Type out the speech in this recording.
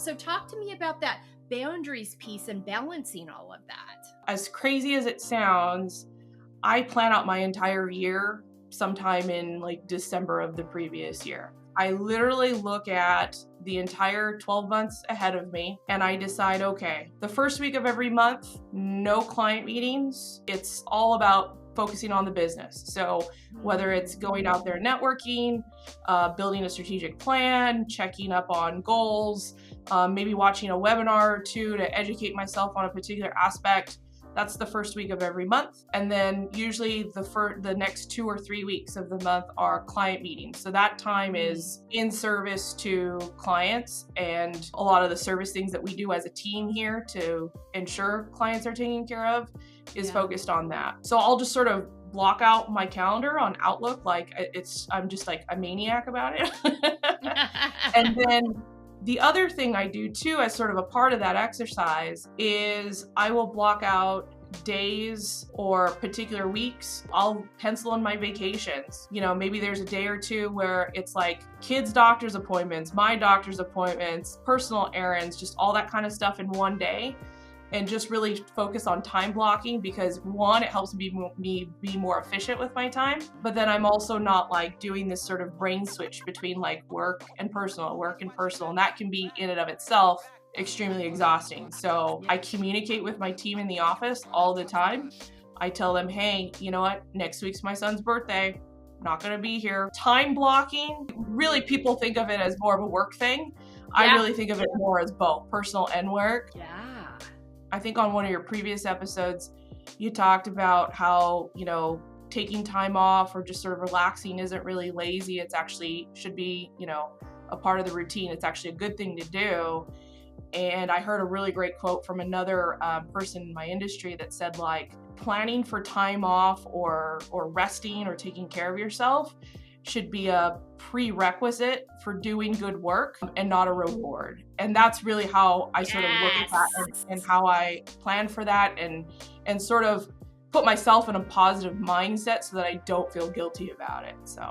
So talk to me about that boundaries piece and balancing all of that. As crazy as it sounds, I plan out my entire year sometime in like December of the previous year. I literally look at the entire 12 months ahead of me and I decide, okay, the first week of every month, no client meetings. It's all about focusing on the business. So whether it's going out there networking, building a strategic plan, checking up on goals, maybe watching a webinar or two to educate myself on a particular aspect. That's the first week of every month. And then usually the next 2 or 3 weeks of the month are client meetings. So that time is in service to clients and a lot of the service things that we do as a team here to ensure clients are taken care of is focused on that. So I'll just sort of block out my calendar on Outlook like I'm just like a maniac about it. And then the other thing I do too, as sort of a part of that exercise, is I will block out days or particular weeks. I'll pencil in my vacations. You know, maybe there's a day or two where it's like kids' doctor's appointments, my doctor's appointments, personal errands, just all that kind of stuff in one day. And just really focus on time blocking because one, it helps me be more efficient with my time, but then I'm also not like doing this sort of brain switch between like work and personal, and that can be in and of itself extremely exhausting. So I communicate with my team in the office all the time. I tell them, hey, you know what? Next week's my son's birthday. Not going to be here. Time blocking, really people think of it as more of a work thing. I really think of it more as both personal and work. I think on one of your previous episodes, you talked about how, you know, taking time off or just sort of relaxing isn't really lazy. It's actually should be, you know, a part of the routine. It's actually a good thing to do. And I heard a really great quote from another person in my industry that said like planning for time off or resting or taking care of yourself should be a prerequisite for doing good work and not a reward. And that's really how I sort of look at that and how I plan for that and sort of put myself in a positive mindset so that I don't feel guilty about it. So